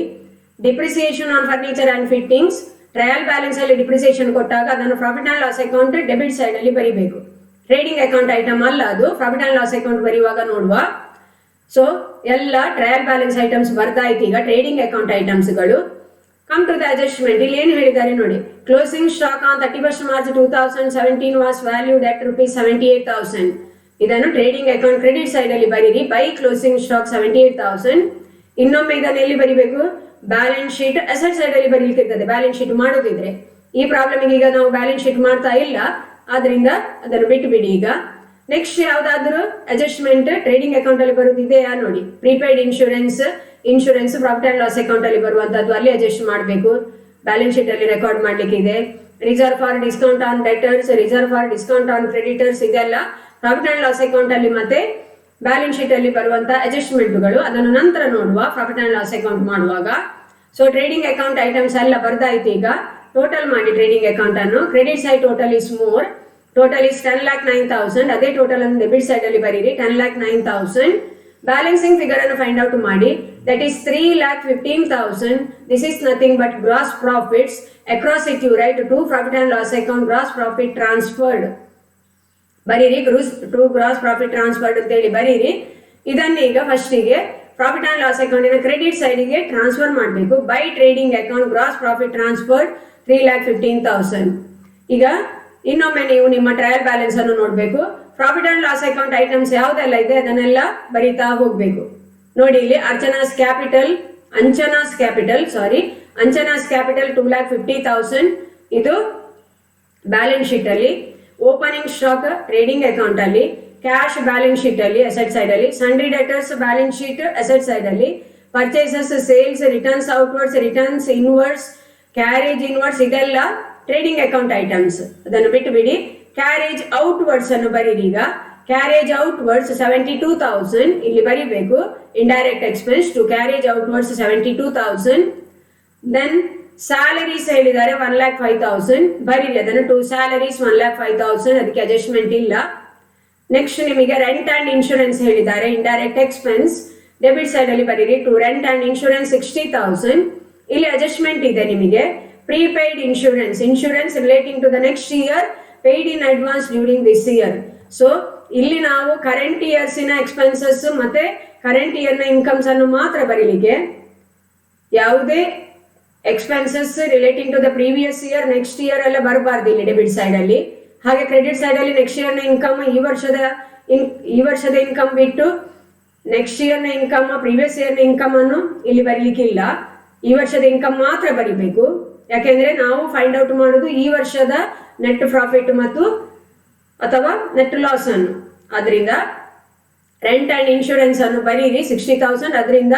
Depreciation on furniture and fittings trial balance ಅಲ್ಲಿ ಡಿಪ್ರಿಸಿಯೇಷನ್ ಕೊಟ್ಟಾಗ ಅದನ್ನು profit and loss account debit side ಅಲ್ಲಿ ಬರಿಬೇಕು. ಟ್ರೇಡಿಂಗ್ ಅಕೌಂಟ್ ಐಟಮ್ ಅಲ್ಲ ಅದು, ಪ್ರಾಫಿಟ್ ಅಂಡ್ ಲಾಸ್ ಅಕೌಂಟ್ ಬರೆಯುವಾಗ ನೋಡುವ. ಸೊ ಎಲ್ಲ ಟ್ರಯಲ್ ಬ್ಯಾಲೆನ್ಸ್ ಐಟಮ್ಸ್ ಬರ್ತಾಯ್ತು ಈಗ ಟ್ರೇಡಿಂಗ್ ಅಕೌಂಟ್ ಐಟಮ್ಸ್ಗಳು. ಕಮ್ ಟು ದ ಅಡ್ಜಸ್ಟ್ಮೆಂಟ್, ಇಲ್ಲಿ ಏನು ಹೇಳಿದ್ದಾರೆ ನೋಡಿ. Closing stock on 31st March 2017 was valued at ₹78,000. ಇದನ್ನು ಟ್ರೇಡಿಂಗ್ ಅಕೌಂಟ್ ಕ್ರೆಡಿಟ್ ಸೈಡ್ ಅಲ್ಲಿ ಬರೀರಿ. By closing stock 78,000. ಇನ್ನೊಮ್ಮೆ ಇದನ್ನು ಎಲ್ಲಿ ಬರಿಬೇಕು? ಬ್ಯಾಲೆನ್ಸ್ ಶೀಟ್ ಅಸೆಟ್ ಸೈಡ್ ಅಲ್ಲಿ ಬರೀಲಿಕ್ಕೆ ಇರ್ತದೆ, ಬ್ಯಾಲೆನ್ಸ್ ಶೀಟ್ ಮಾಡೋದಿದ್ರೆ. ಈ ಪ್ರಾಬ್ಲಮ್ ಈಗ ನಾವು ಬ್ಯಾಲೆನ್ಸ್ ಶೀಟ್ ಮಾಡ್ತಾ ಇಲ್ಲ, ಆದ್ರಿಂದ ಅದನ್ನು ಬಿಟ್ಟು ಬಿಡಿ ಈಗ. ನೆಕ್ಸ್ಟ್ ಯಾವ್ದಾದ್ರು ಅಡ್ಜಸ್ಟ್ಮೆಂಟ್ ಟ್ರೇಡಿಂಗ್ ಅಕೌಂಟ್ ಅಲ್ಲಿ ಬರುವುದಿದೆಯಾ ನೋಡಿ. Prepaid insurance profit and loss account ಅಲ್ಲಿ ಬರುವಂತದ್ದು, ಅಲ್ಲಿ ಅಡ್ಜಸ್ಟ್ ಮಾಡಬೇಕು, ಬ್ಯಾಲೆನ್ಸ್ ಶೀಟ್ ಅಲ್ಲಿ ರೆಕಾರ್ಡ್ ಮಾಡ್ಲಿಕ್ಕೆ ಇದೆ. Reserve for discount on debtors, reserve for discount on creditors, ಇದೆಲ್ಲ ಪ್ರಾಫಿಟ್ ಅಂಡ್ ಲಾಸ್ ಅಕೌಂಟ್ ಅಲ್ಲಿ ಮತ್ತೆ ಬ್ಯಾಲೆನ್ಸ್ ಶೀಟ್ ಅಲ್ಲಿ ಬರುವಂತ ಅಡ್ಜಸ್ಟ್ಮೆಂಟ್ಗಳು. ಅದನ್ನು ನಂತರ ನೋಡುವ ಪ್ರಾಫಿಟ್ ಅಂಡ್ ಲಾಸ್ ಅಕೌಂಟ್ ಮಾಡುವಾಗ. ಸೊ ಟ್ರೇಡಿಂಗ್ ಅಕೌಂಟ್ ಐಟಮ್ಸ್ ಎಲ್ಲ ಬರ್ದಾಯ್ತು ಈಗ. ಟೋಟಲ್ ಮಾಡಿ ಟ್ರೇಡಿಂಗ್ ಅಕೌಂಟ್ ಅನ್ನು. Credit side total is more, total is 10,09,000. ಅದೇ ಟೋಟಲ್ ಅನ್ನು ಡೆಬಿಟ್ ಸೈಡ್ ಅಲ್ಲಿ ಬರೀರಿ, 10,09,000. ಬ್ಯಾಲೆನ್ಸಿಂಗ್ ಫಿಗರ್ ಅನ್ನು ಫೈಂಡ್ ಔಟ್ ಮಾಡಿ. That is 3,15,000. This is nothing but gross profits. Across it you write to profit and loss account gross profit transferred ಬರೀರಿ. To gross profit transferred ಅಂತ ಹೇಳಿ ಬರೀರಿ. ಇದನ್ನ ಈಗ ಫಸ್ಟಿಗೆ ಪ್ರಾಫಿಟ್ ಅಂಡ್ ಲಾಸ್ ಅಕೌಂಟಿನ ಕ್ರೆಡಿಟ್ ಸೈಡ್ಗೆ ಟ್ರಾನ್ಸ್ಫರ್ ಮಾಡಬೇಕು. By trading account gross profit transferred 3,15,000. ಈಗ ಇನ್ನೊಮ್ಮೆ ನೀವು ನಿಮ್ಮ ಟ್ರಯಲ್ ಬ್ಯಾಲೆನ್ಸ್ ಅನ್ನು ನೋಡಬೇಕು. Profit and loss account items ಯಾವ್ದೆಲ್ಲ ಇದೆ ಅದನ್ನೆಲ್ಲ ಬರೀತಾ ಹೋಗ್ಬೇಕು. ನೋಡಿ ಇಲ್ಲಿ ಅಂಚನಾಸ್ ಕ್ಯಾಪಿಟಲ್ 2,50,000 ಇದು ಬ್ಯಾಲೆನ್ಸ್ ಶೀಟ್ ಅಲ್ಲಿ. ಓಪನಿಂಗ್ ಸ್ಟಾಕ್ ಟ್ರೇಡಿಂಗ್ ಅಕೌಂಟ್ ಅಲ್ಲಿ. ಕ್ಯಾಶ್ ಬ್ಯಾಲೆನ್ಸ್ ಶೀಟ್ ಅಲ್ಲಿ ಅಸೆಟ್ ಸೈಡ್ ಅಲ್ಲಿ. Sundry debtors balance sheet asset side ಅಲ್ಲಿ. Purchases, sales, returns outwards, returns inwards, carriage inwards, ಇದೆಲ್ಲ ಟ್ರೇಡಿಂಗ್ ಅಕೌಂಟ್ ಐಟಮ್ಸ್. ಅದನ್ನು ಬಿಟ್ಟು ಬಿಡಿ. ಕ್ಯಾರೇಜ್ ಔಟ್ವರ್ಡ್ಸ್ ಅನ್ನು ಬರೀರಿ ಈಗ. ಕ್ಯಾರೇಜ್ ಔಟ್ವರ್ಡ್ಸ್ 72,000 ಇಲ್ಲಿ ಬರೀಬೇಕು. Indirect expense to carriage outwards 72,000. Then salaries ಹೇಳಿದ್ದಾರೆ 1,05,000 ಬರೀರಿ ಅದನ್ನು. ಟು ಸ್ಯಾಲರೀಸ್ 1,05,000, ಅದಕ್ಕೆ ಅಡ್ಜಸ್ಟ್ಮೆಂಟ್ ಇಲ್ಲ. ನೆಕ್ಸ್ಟ್ ನಿಮಗೆ ರೆಂಟ್ ಅಂಡ್ ಇನ್ಶೂರೆನ್ಸ್ ಹೇಳಿದ್ದಾರೆ. ಇಂಡೈರೆಕ್ಟ್ ಎಕ್ಸ್ಪೆನ್ಸ್ ಡೆಬಿಟ್ ಸೈಡ್ ಅಲ್ಲಿ ಬರೀರಿ. To rent and insurance 60,000. ಇಲ್ಲಿ ಅಡ್ಜಸ್ಟ್ಮೆಂಟ್ ಇದೆ ನಿಮಗೆ. Prepaid insurance relating to the next year paid in advance during this year. So ಇಲ್ಲಿ ನಾವು ಕರೆಂಟ್ ಇಯರ್ಸಿನ ಎಕ್ಸ್ಪೆನ್ಸಸ್ ಮತ್ತೆ ಕರೆಂಟ್ ಇಯರ್ನ ಇನ್ಕಮ್ಸ್ ಅನ್ನು ಮಾತ್ರ ಬರೀಲಿಕ್ಕೆ, ಯಾವುದೇ expenses relating to the previous year next year ಎಲ್ಲ ಬರಬಾರ್ದು ಇಲ್ಲಿ ಡೆಬಿಟ್ ಸೈಡ್ ಅಲ್ಲಿ. ಹಾಗೆ ಕ್ರೆಡಿಟ್ ಸೈಡ್ ಅಲ್ಲಿ ನೆಕ್ಸ್ಟ್ ಇಯರ್ನ ಇನ್ಕಮ್, ಈ ವರ್ಷದ ಇನ್ಕಮ್ ಬಿಟ್ಟು ನೆಕ್ಸ್ಟ್ ಇಯರ್ನ ಇನ್ಕಮ್, ಪ್ರೀವಿಯಸ್ ಇಯರ್ನ ಇನ್ಕಮ್ ಅನ್ನು ಇಲ್ಲಿ ಬರೀಲಿಕ್ಕಿಲ್ಲ. ಈ ವರ್ಷದ ಇನ್ಕಮ್ ಮಾತ್ರ ಬರಿಬೇಕು. ಯಾಕೆಂದ್ರೆ ನಾವು ಫೈಂಡ್ ಔಟ್ ಮಾಡೋದು ಈ ವರ್ಷದ ನೆಟ್ ಪ್ರಾಫಿಟ್ ಮತ್ತು ಅಥವಾ ನೆಟ್ ಲಾಸ್ ಅನ್ನು. ಅದರಿಂದ ರೆಂಟ್ ಅಂಡ್ ಇನ್ಶೂರೆನ್ಸ್ ಅನ್ನು ಬರೀರಿ 60,000. ಅದರಿಂದ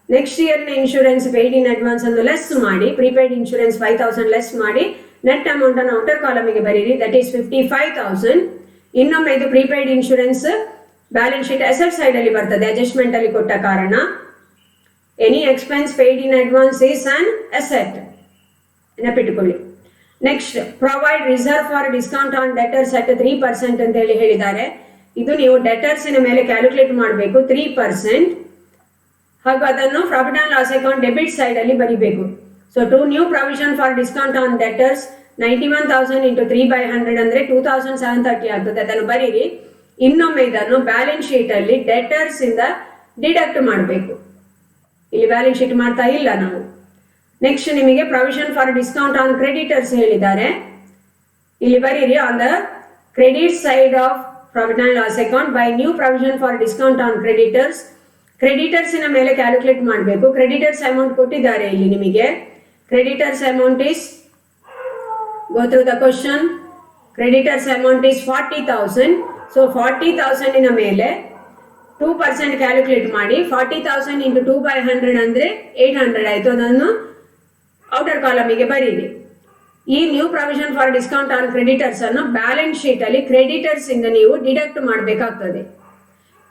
ನೆಕ್ಸ್ಟ್ ಇಯರ್ನ ಇನ್ಶೂರೆನ್ಸ್ ಪೇಯ್ಡ್ ಇನ್ ಅಡ್ವಾನ್ಸ್ ಅನ್ನು ಲೆಸ್ ಮಾಡಿ, ಪ್ರೀಪೇಯ್ಡ್ ಇನ್ಶೂರೆನ್ಸ್ 5,000 ಲೆಸ್ ಮಾಡಿ ನೆಟ್ ಅಮೌಂಟ್ ಅನ್ನು ಔಟರ್ ಕಾಲಮಿಗೆ ಬರೀರಿ. That is 55,000. ಇನ್ನೊಮ್ಮೆ ಇದು prepaid insurance balance sheet asset side ಅಲ್ಲಿ ಬರ್ತದೆ ಅಡ್ಜಸ್ಟ್ಮೆಂಟ್ ಅಲ್ಲಿ ಕೊಟ್ಟ ಕಾರಣ. Any expense paid in advance is an asset, ನೆನಪಿಟ್ಟುಕೊಳ್ಳಿ. Next provide reserve for discount on debtors at 3% ಅಂತ ಹೇಳಿ ಹೇಳಿದ್ದಾರೆ. ಇದು ನೀವು ಡೆಟರ್ಸಿನ ಮೇಲೆ ಕ್ಯಾಲ್ಕುಲೇಟ್ ಮಾಡಬೇಕು 3%. ಹಾಗೂ ಅದನ್ನು profit and loss account debit side ಅಲ್ಲಿ ಬರೀಬೇಕು. So to new provision for discount on debtors 91,000 into 3/100 ಅಂದ್ರೆ 2,730 ಆಗ್ತದೆ. ಅದನ್ನು ಬರೀರಿ. ಇನ್ನೊಮ್ಮೆ ಇದನ್ನು ಬ್ಯಾಲೆನ್ಸ್ ಶೀಟ್ ಅಲ್ಲಿ ಡೆಟರ್ಸ್ ಇಂದ ಡಿಡಕ್ಟ್ ಮಾಡಬೇಕು. ಇಲ್ಲಿ ಬ್ಯಾಲೆನ್ಸ್ ಶೀಟ್ ಮಾಡ್ತಾ ಇಲ್ಲ ನಾವು. ನೆಕ್ಸ್ಟ್ ನಿಮಗೆ provision for discount on creditors ಹೇಳಿದ್ದಾರೆ. ಇಲ್ಲಿ ಬರೀರಿ on the credit side of profit and loss account by new provision for discount on creditors. ಕ್ರೆಡಿಟರ್ಸಿನ ಮೇಲೆ ಕ್ಯಾಲ್ಕುಲೇಟ್ ಮಾಡಬೇಕು. ಕ್ರೆಡಿಟರ್ಸ್ ಅಮೌಂಟ್ ಕೊಟ್ಟಿದ್ದಾರೆ ಇಲ್ಲಿ ನಿಮಗೆ. Creditors amount is, go through the question. Creditors amount is 40,000. So 40,000 ಇನ ಮೇಲೆ 2% ಕ್ಯಾಲ್ಕುಲೇಟ್ ಮಾಡಿ. 40,000 into 2/100 ಅಂದ್ರೆ 800 ಆಯ್ತು. ಅದನ್ನು ಔಟರ್ ಕಾಲಮಿಗೆ ಬರೀರಿ. ಈ new provision for discount on creditors ಅನ್ನು ಬ್ಯಾಲೆನ್ಸ್ ಶೀಟ್ ಅಲ್ಲಿ ಕ್ರೆಡಿಟರ್ಸ್ ಇಂದ ನೀವು ಡಿಡಕ್ಟ್ ಮಾಡಬೇಕಾಗ್ತದೆ.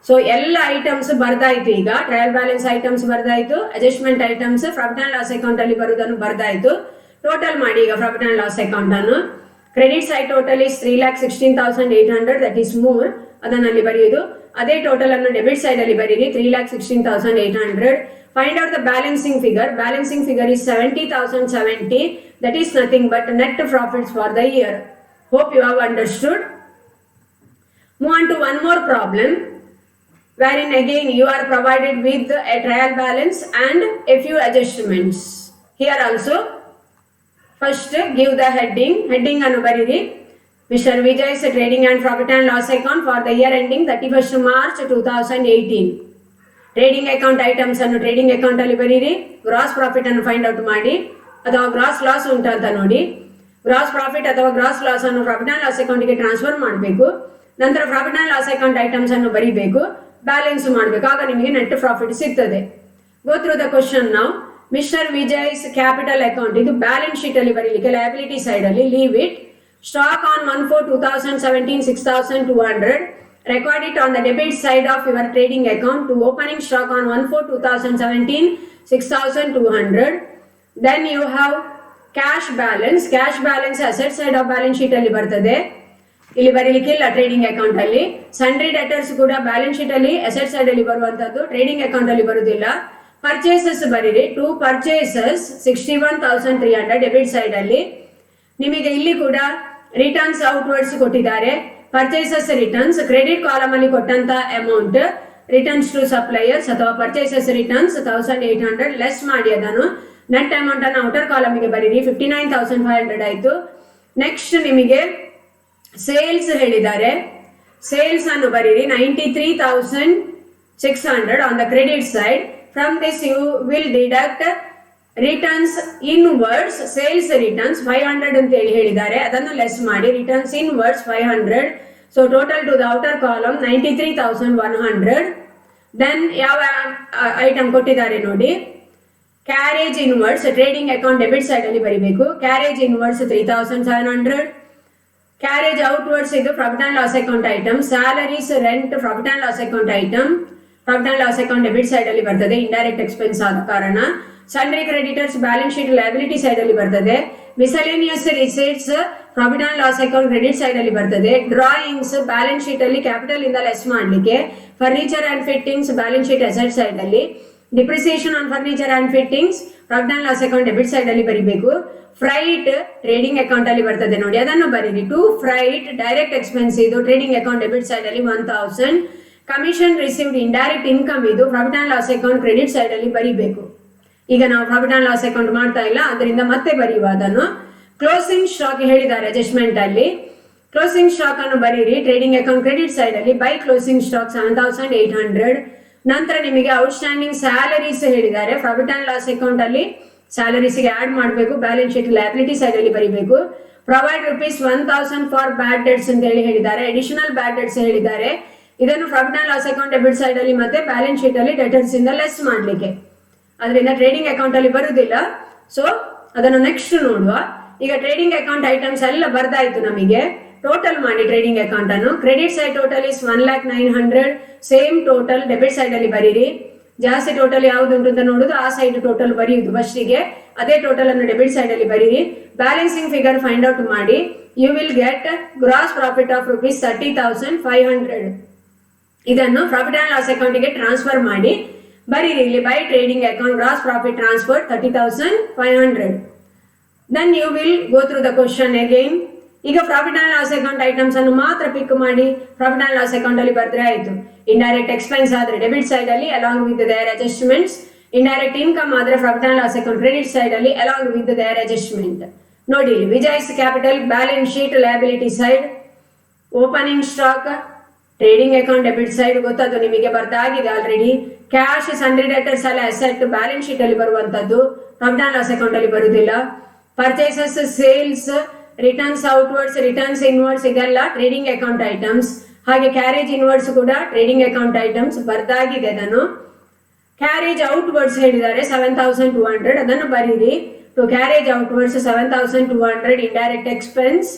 ಸೊ ಎಲ್ಲ ಐಟಮ್ಸ್ ಬರ್ದಾಯ್ತು. ಈಗ ಟ್ರಯಲ್ ಬ್ಯಾಲೆನ್ಸ್ ಐಟಮ್ಸ್ ಬರ್ದಾಯ್ತು, adjustment items profit and loss account ಅಲ್ಲಿ ಬರುವುದನ್ನು ಬರ್ದಾಯ್ತು. ಟೋಟಲ್ ಮಾಡಿ ಈಗ ಪ್ರಾಫಿಟ್ ಅಂಡ್ ಲಾಸ್ ಅಕೌಂಟ್ ಅನ್ನು. Credit side total is 3,16,800, that is ಮೂರ್, ಅದನ್ನಲ್ಲಿ ಬರೆಯುವುದು. ಅದೇ ಟೋಟಲ್ ಅನ್ನು ಡೆಬಿಟ್ ಸೈಡ್ ಅಲ್ಲಿ ಬರೀರಿ 3,16,800. Find out the balancing figure. Balancing figure is 70,070, that is nothing but net profits for the year. Hope you have understood. Move on to one more problem, wherein again you are provided with a trial balance and a few adjustments. Here also, first give the heading annu bariri. Mr. Vijay's trading and profit and loss account for the year ending 31st March 2018. Trading account items annu trading account alli bariri. Gross profit annu find out ಮಾಡಿ ಅಥವಾ gross loss ಉಂಟು ಅಂತ ನೋಡಿ. Gross profit ಅಥವಾ gross loss ಅನ್ನು profit and loss ಅಕೌಂಟ್ಗೆ transfer ಮಾಡಬೇಕು. ನಂತರ profit and loss account items ಅನ್ನು ಬರೀಬೇಕು, ಬ್ಯಾಲೆನ್ಸ್ ಮಾಡಬೇಕು, ಆಗ ನಿಮಗೆ ನೆಟ್ ಪ್ರಾಫಿಟ್ ಸಿಗ್ತದೆ. ಗೋ through the question now. Mister Vijay's capital account, ಇದು ಬ್ಯಾಲೆನ್ಸ್ ಶೀಟ್ ಅಲ್ಲಿ ಬರೀಲಿಕ್ಕೆ ಲಯಬಿಲಿಟಿ ಸೈಡ್ ಅಲ್ಲಿ leave it. Stock on 1/4/2017 6,200. Record it on the debit side of your trading account to opening stock on 1/4/2017 6,200. Then you have cash balance. Cash balance asset side of balance sheet ಅಲ್ಲಿ ಬರ್ತದೆ, ಇಲ್ಲಿ ಬರೀಲಿಕ್ಕಿಲ್ಲ trading account ಅಲ್ಲಿ. Sundry debtors ಕೂಡ balance sheet ಅಲ್ಲಿ asset side ಅಲ್ಲಿ ಬರುವಂತದ್ದು, trading account ಅಲ್ಲಿ ಬರುವುದಿಲ್ಲ. ಪರ್ಚೇಸಸ್ ಬರೀರಿ. 2 purchases 61,300 ಡೆಬಿಟ್ ಸೈಡ್ ಅಲ್ಲಿ. ನಿಮಗೆ ಇಲ್ಲಿ ಕೂಡ ರಿಟರ್ನ್ಸ್ ಔಟ್ವರ್ಡ್ಸ್ ಕೊಟ್ಟಿದ್ದಾರೆ. ಪರ್ಚೇಸಸ್ ರಿಟರ್ನ್ಸ್ ಕ್ರೆಡಿಟ್ ಕಾಲಮ್ ಅಲ್ಲಿ ಕೊಟ್ಟಂತ ಅಮೌಂಟ್ ರಿಟರ್ನ್ಸ್ ಟು ಸಪ್ಲೈಯರ್ಸ್ ಅಥವಾ ಪರ್ಚೇಸಸ್ ರಿಟರ್ನ್ಸ್ 1,800 ಲೆಸ್ ಮಾಡಿ ಅದನ್ನು ನೆಟ್ ಅಮೌಂಟ್ ಅನ್ನು ಔಟರ್ ಕಾಲಮಿಗೆ ಬರೀರಿ. 59,500 ಆಯ್ತು. ನೆಕ್ಸ್ಟ್ ನಿಮಗೆ ಸೇಲ್ಸ್ ಹೇಳಿದ್ದಾರೆ. ಸೇಲ್ಸ್ ಅನ್ನು ಬರೀರಿ 93,600 on the credit side. From this you will deduct returns inwards. Sales returns 500 ಅಂತ ಹೇಳಿದ್ದಾರೆ, ಅದನ್ನು ಲೆಸ್ ಮಾಡಿ. Returns inwards 500. So total to the outer column 93,100. Then ಯಾವ ಐಟಮ್ ಕೊಟ್ಟಿದ್ದಾರೆ ನೋಡಿ. Carriage inwards trading account debit side ಅಲ್ಲಿ ಬರೀಬೇಕು. Carriage inwards 3,700. ಕ್ಯಾರೇಜ್ ಔಟ್ವರ್ಡ್ಸ್ ಇದು profit and loss account item. Salaries rent profit and loss account item. Profit and loss account debit side ಅಲ್ಲಿ ಬರ್ತದೆ, indirect expense ಆದ ಕಾರಣ. Sundry creditors balance sheet liability side ಅಲ್ಲಿ ಬರ್ತದೆ. Miscellaneous receipts profit and loss account credit side ಅಲ್ಲಿ ಬರ್ತದೆ. Drawings balance sheet ಅಲ್ಲಿ capital ಇಂದ ಲೆಸ್ ಮಾಡಲಿಕ್ಕೆ. Furniture and fittings balance sheet asset side ಅಲ್ಲಿ. Depreciation on furniture and fittings profit and loss account debit side ಅಲ್ಲಿ ಬರೀಬೇಕು. Freight trading account ಅಲ್ಲಿ ಬರ್ತದೆ ನೋಡಿ, ಅದನ್ನು ಬರೀರಿ. ಟು ಫ್ರೈಟ್ ಡೈರೆಕ್ಟ್ ಎಕ್ಸ್ಪೆನ್ಸ್ ಇದು ಟ್ರೇಡಿಂಗ್ ಅಕೌಂಟ್ ಡೆಬಿಟ್ ಸೈಡ್ ಅಲ್ಲಿ 1,000. ಕಮಿಷನ್ ರಿಸೀವ್ಡ್ ಇಂಡೈರೆಕ್ಟ್ ಇನ್ಕಮ್ ಇದು profit and loss account credit side ಅಲ್ಲಿ ಬರೀಬೇಕು. ಈಗ ನಾವು ಪ್ರಾಫಿಟ್ ಅಂಡ್ ಲಾಸ್ ಅಕೌಂಟ್ ಮಾಡ್ತಾ ಇಲ್ಲ, ಅದರಿಂದ ಮತ್ತೆ ಬರೆಯುವ ಅದನ್ನು. ಕ್ಲೋಸಿಂಗ್ ಸ್ಟಾಕ್ ಹೇಳಿದ್ದಾರೆ ಅಡ್ಜಸ್ಟ್ಮೆಂಟ್ ಅಲ್ಲಿ. ಕ್ಲೋಸಿಂಗ್ ಸ್ಟಾಕ್ ಅನ್ನು ಬರೀರಿ ಟ್ರೇಡಿಂಗ್ ಅಕೌಂಟ್ ಕ್ರೆಡಿಟ್ ಸೈಡ್ ಅಲ್ಲಿ. By closing stock 7,800. ನಂತರ ನಿಮಗೆ ಔಟ್ಸ್ಟ್ಯಾಂಡಿಂಗ್ ಸ್ಯಾಲರೀಸ್ ಹೇಳಿದ್ದಾರೆ. ಪ್ರಾಫಿಟ್ ಅಂಡ್ ಲಾಸ್ ಅಕೌಂಟ್ ಅಲ್ಲಿ ಸ್ಯಾಲರೀಸ್ಗೆ ಆಡ್ ಮಾಡಬೇಕು, ಬ್ಯಾಲೆನ್ಸ್ ಶೀಟ್ ಲಯಬಿಲಿಟಿ ಸೈಡ್ ಅಲ್ಲಿ ಬರೀಬೇಕು. ಪ್ರೊವೈಡ್ ₹1,000 ಫಾರ್ ಬ್ಯಾಡ್ ಡೆಟ್ಸ್ ಅಂತ ಹೇಳಿದ್ದಾರೆ. ಅಡಿಷನಲ್ ಬ್ಯಾಡ್ ಡೆಟ್ಸ್ ಹೇಳಿದ್ದಾರೆ. ಇದನ್ನು profit and loss account debit side ಅಲ್ಲಿ ಮತ್ತೆ ಬ್ಯಾಲೆನ್ಸ್ ಶೀಟ್ ಅಲ್ಲಿ ಡೆಟರ್ಸ್ ಇಂದ ಲೆಸ್ ಮಾಡಲಿಕ್ಕೆ, ಅದರಿಂದ ಟ್ರೇಡಿಂಗ್ ಅಕೌಂಟ್ ಅಲ್ಲಿ ಬರುವುದಿಲ್ಲ. ಸೊ ಅದನ್ನು ನೆಕ್ಸ್ಟ್ ನೋಡುವ. ಈಗ ಟ್ರೇಡಿಂಗ್ ಅಕೌಂಟ್ ಐಟಮ್ಸ್ ಎಲ್ಲ ಬರ್ದಾಯ್ತು ನಮಗೆ. ಟೋಟಲ್ ಮಾಡಿ ಟ್ರೇಡಿಂಗ್ ಅಕೌಂಟ್ ಅನ್ನು. Credit side total is 1,09,00,000. Same total debit side ಅಲ್ಲಿ ಬರೀರಿ. ಜಾಸ್ತಿ ಟೋಟಲ್ ಯಾವ್ದು ಉಂಟು ಅಂತ ನೋಡುದು, ಆ ಸೈಡ್ ಟೋಟಲ್ ಬರೆಯುವುದು ಫಸ್ಟಿಗೆ. ಅದೇ ಟೋಟಲ್ ಅನ್ನು ಡೆಬಿಟ್ ಸೈಡ್ ಅಲ್ಲಿ ಬರೀರಿ. ಬ್ಯಾಲೆನ್ಸಿಂಗ್ ಫಿಗರ್ ಫೈಂಡ್ ಔಟ್ ಮಾಡಿ. You will get gross profit of ₹30,500. ಇದನ್ನು ಪ್ರಾಫಿಟ್ ಅಂಡ್ ಲಾಸ್ ಅಕೌಂಟ್ಗೆ ಟ್ರಾನ್ಸ್ಫರ್ ಮಾಡಿ ಬರೀರಿ. ಇಲ್ಲಿ by trading account gross profit transfer 30,500. Then you will go through the question again. ಈಗ profit and loss account items ಅನ್ನು ಮಾತ್ರ ಪಿಕ್ ಮಾಡಿ ಪ್ರಾಫಿಟ್ ಅಂಡ್ ಲಾಸ್ ಅಕೌಂಟ್ ಅಲ್ಲಿ ಬರ್ದ್ರೆ ಆಯ್ತು. ಇಂಡೈರೆಕ್ಟ್ ಎಕ್ಸ್ಪೆನ್ಸ್ ಆದ್ರೆ ಡೆಬಿಟ್ ಸೈಡ್ ಅಲ್ಲಿ along with their adjustments. Indirect income ಆದ್ರೆ profit and loss account credit side ಅಲ್ಲಿ ಅಲಾಂಗ್ ವಿತ್ ದೇರ್ ಅಡ್ಜಸ್ಟ್ಮೆಂಟ್. ನೋಡಿ, Vijay's capital balance sheet liability side. Opening stock trading account debit side ಗೊತ್ತದು ನಿಮಗೆ, ಬರ್ದಾಗಿದೆ already. Cash sundry debtors ಅಲ್ಲಿ asset balance sheet ಅಲ್ಲಿ ಬರುವಂತದ್ದು, profit and loss account ಅಲ್ಲಿ ಬರುವುದಿಲ್ಲ. Purchases, sales, returns outwards, returns inwards ಇದೆಲ್ಲ ಟ್ರೇಡಿಂಗ್ ಅಕೌಂಟ್ ಐಟಮ್ಸ್. ಹಾಗೆ ಕ್ಯಾರೇಜ್ ಇನ್ವರ್ಡ್ಸ್ ಕೂಡ ಟ್ರೇಡಿಂಗ್ ಅಕೌಂಟ್ ಐಟಮ್ಸ್ ಬರ್ದಾಗಿದೆ ಅದನ್ನು. ಕ್ಯಾರೇಜ್ ಔಟ್ವರ್ಡ್ಸ್ ಹೇಳಿದ್ದಾರೆ 7,200, ಅದನ್ನು ಬರೀರಿ. to carriage outwards 7,200 indirect expense.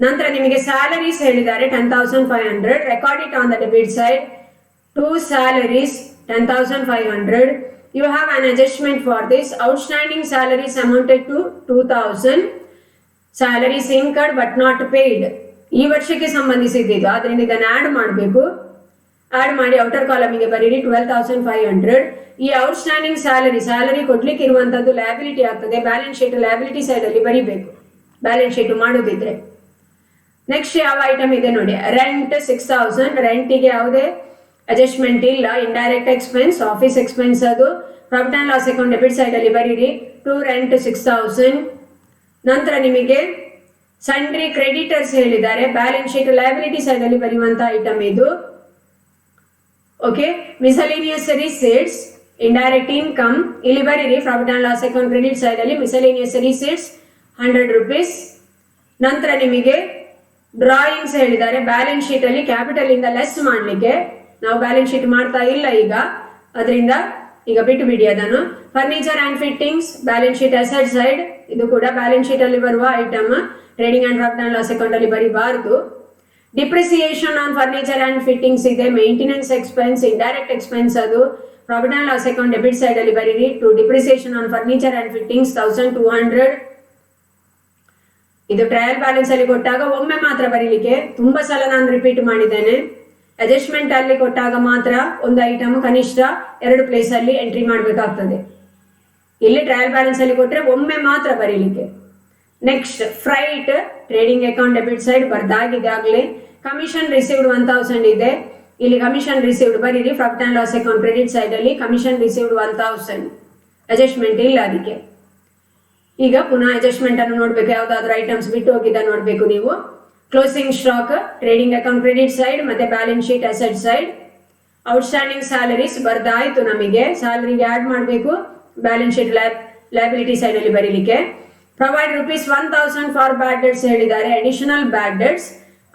ನಂತರ ನಿಮಗೆ ಸ್ಯಾಲರೀಸ್ ಹೇಳಿದ್ದಾರೆ 10,500. Record it on the debit side. 2 salaries 10,500. You have an adjustment for this. Outstanding salaries amounted to 2,000. Salaries incurred but not paid. ಈ ವರ್ಷಕ್ಕೆ ಸಂಬಂಧಿಸಿದ್ದು, ಆದ್ದರಿಂದ ಇದನ್ನು ಆಡ್ ಮಾಡಬೇಕು. ಆಡ್ ಮಾಡಿ ಔಟರ್ ಕಾಲಮಿಗೆ ಬರೀರಿ 12,500. ಈ ಔಟ್ಸ್ಟ್ಯಾಂಡಿಂಗ್ ಸ್ಯಾಲರಿ ಕೊಡ್ಲಿಕ್ಕೆ ಇರುವಂತದ್ದು ಲಯಬಿಲಿಟಿ ಆಗ್ತದೆ. ಬ್ಯಾಲೆನ್ಸ್ ಶೀಟ್ ಲಯಬಿಲಿಟಿ ಸೈಡ್ ಅಲ್ಲಿ ಬರೀಬೇಕು, ಬ್ಯಾಲೆನ್ಸ್ ಶೀಟ್ ಮಾಡೋದಿದ್ರೆ. ನೆಕ್ಸ್ಟ್ ಯಾವ ಐಟಮ್ ಇದೆ ನೋಡಿ, ರೆಂಟ್ 6,000. ರೆಂಟಿಗೆ ಯಾವುದೇ ಅಡ್ಜಸ್ಟ್ಮೆಂಟ್ ಇಲ್ಲ. ಇಂಡೈರೆಕ್ಟ್ ಎಕ್ಸ್ಪೆನ್ಸ್, ಆಫೀಸ್ ಎಕ್ಸ್ಪೆನ್ಸ್, ಅದು profit and loss account debit side ಅಲ್ಲಿ ಬರೀರಿ. To rent 6,000. ನಂತರ ನಿಮಗೆ ಸಂಡ್ರಿ ಕ್ರೆಡಿಟರ್ಸ್ ಹೇಳಿದ್ದಾರೆ, ಬ್ಯಾಲೆನ್ಸ್ ಶೀಟ್ ಲಯಬಿಲಿಟಿ ಸೈಡ್ ಅಲ್ಲಿ ಬರೆಯುವಂತ ಐಟಮ್ ಇದು. Okay, miscellaneous receipts, indirect income ಇಲ್ಲಿ ಬರೀರಿ. Profit and loss account credit side ಅಲ್ಲಿ ಮಿಸಲೇನಿಯಸ್ ರಿಸೀಟ್ಸ್ 100 rupees. ನಂತರ ನಿಮಗೆ ಡ್ರಾಯಿಂಗ್ಸ್ ಹೇಳಿದ್ದಾರೆ, ಬ್ಯಾಲೆನ್ಸ್ ಶೀಟ್ ಅಲ್ಲಿ ಕ್ಯಾಪಿಟಲ್ ಇಂದ ಲೆಸ್ ಮಾಡಲಿಕ್ಕೆ. ನಾವು ಬ್ಯಾಲೆನ್ಸ್ ಶೀಟ್ ಮಾಡ್ತಾ ಇಲ್ಲ ಈಗ, ಅದರಿಂದ ಈಗ ಬಿಟ್ಟು ಬಿಡಿ ಅದನ್ನು. Furniture and fittings, balance sheet asset side, ಇದು ಕೂಡ ಬ್ಯಾಲೆನ್ಸ್ ಶೀಟ್ ಅಲ್ಲಿ ಬರುವ item. Trading and profit and loss account ಅಲ್ಲಿ ಬರೀಬಾರದು. Depreciation on furniture and fittings ಇದೆ. ಮೇಂಟೆನೆನ್ಸ್ ಎಕ್ಸ್ಪೆನ್ಸ್, ಇಂಡೈರೆಕ್ಟ್ ಎಕ್ಸ್ಪೆನ್ಸ್, ಅದು profit and loss account debit side ಅಲ್ಲಿ ಬರೀರಿ. To depreciation on furniture and fittings 1,200. ಇದು ಟ್ರಯಲ್ ಬ್ಯಾಲೆನ್ಸ್ ಅಲ್ಲಿ ಕೊಟ್ಟಾಗ ಒಮ್ಮೆ ಮಾತ್ರ ಬರೀಲಿಕ್ಕೆ, ತುಂಬಾ ಸಲ ನಾನು ರಿಪೀಟ್ ಮಾಡಿದ್ದೇನೆ. ಅಡ್ಜಸ್ಟ್ಮೆಂಟ್ ಅಲ್ಲಿ ಕೊಟ್ಟಾಗ ಮಾತ್ರ ಒಂದು ಐಟಮ್ ಕನಿಷ್ಠ 2 ಪ್ಲೇಸ್ ಅಲ್ಲಿ ಎಂಟ್ರಿ ಮಾಡಬೇಕಾಗ್ತದೆ. ಇಲ್ಲಿ ಟ್ರಯಲ್ ಬ್ಯಾಲೆನ್ಸ್ ಅಲ್ಲಿ ಕೊಟ್ರೆ ಒಮ್ಮೆ ಮಾತ್ರ ಬರೀಲಿಕ್ಕೆ. Next freight, trading account debit side ಬರ್ದಾಗಿದೆ ಆಗಲೇ. ಕಮಿಷನ್ ರಿಸೀವ್ಡ್ 1,000 ಇದೆ, ಇಲ್ಲಿ ಕಮಿಷನ್ ರಿಸೀವ್ಡ್ ಬರೀರಿ. Profit and loss account credit side ಅಲ್ಲಿ ಕಮಿಷನ್ ರಿಸೀವ್ಡ್ 1,000, ಅಡ್ಜಸ್ಟ್ಮೆಂಟ್ ಇಲ್ಲ ಅದಕ್ಕೆ. ಈಗ ಪುನಃ ಅಡ್ಜಸ್ಟ್ಮೆಂಟ್ ಅನ್ನು ನೋಡ್ಬೇಕು, ಯಾವ್ದಾದ್ರು ಐಟಮ್ಸ್ ಬಿಟ್ಟು ಹೋಗಿದ್ದ ನೋಡ್ಬೇಕು ನೀವು. Closing stock, trading account credit side ಮತ್ತೆ balance sheet asset side. Outstanding salaries ಬರ್ದಾಯ್ತು, ನಮಗೆ ಸ್ಯಾಲರಿಗೆ ಆಡ್ ಮಾಡಬೇಕು. ಬ್ಯಾಲೆನ್ಸ್ ಶೀಟ್ ಲಯಬಿಲಿಟಿ ಸೈಡ್ ಅಲ್ಲಿ ಬರೀಲಿಕ್ಕೆ. ಪ್ರೊವೈಡ್ ₹1,000 ಫಾರ್ ಬ್ಯಾಡ್ ಡೆಟ್ಸ್ ಹೇಳಿದ್ದಾರೆ, ಅಡಿಷನಲ್ ಬ್ಯಾಡ್ ಡೆಟ್ಸ್,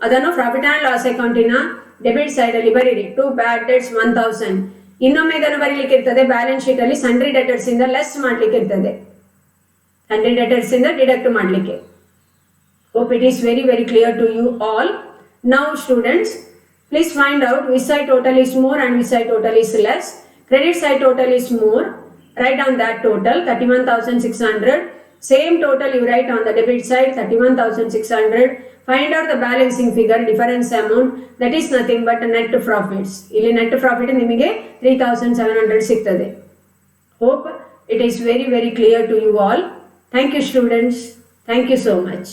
ಅದನ್ನು ಪ್ರಾಫಿಟ್ ಅಂಡ್ ಲಾಸ್ ಅಕೌಂಟಿನ ಡೆಬಿಟ್ ಸೈಡ್ ಅಲ್ಲಿ ಬರೀರಿ. 2 ಬ್ಯಾಡ್ ಡೆಟ್ಸ್ 1,000. ಇನ್ನೊಮ್ಮೆ ಇದನ್ನು ಬರೀಲಿಕ್ಕೆ ಇರ್ತದೆ, ಬ್ಯಾಲೆನ್ಸ್ ಶೀಟ್ ಅಲ್ಲಿ ಸನ್ರಿ ಡೆಟರ್ಸ್ ಇಂದ ಲೆಸ್ ಮಾಡ್ಲಿಕ್ಕೆ ಇರ್ತದೆ, 100 debtors ಇಂದ ಡಿಡಕ್ಟ್ ಮಾಡಲಿಕ್ಕೆ. Hope it is very clear to you all. Now students, please find out which side total is more and which side total is less. Credit side total is more. Write down that total 31,600. Same total you write on the debit side 31,600. Find out the balancing figure, difference amount, that is nothing but net profits. ಇಲ್ಲಿ net profit ನಿಮಗೆ 3,700 ಸಿಗ್ತದೆ. Hope it is very clear to you all. Thank you students. Thank you so much.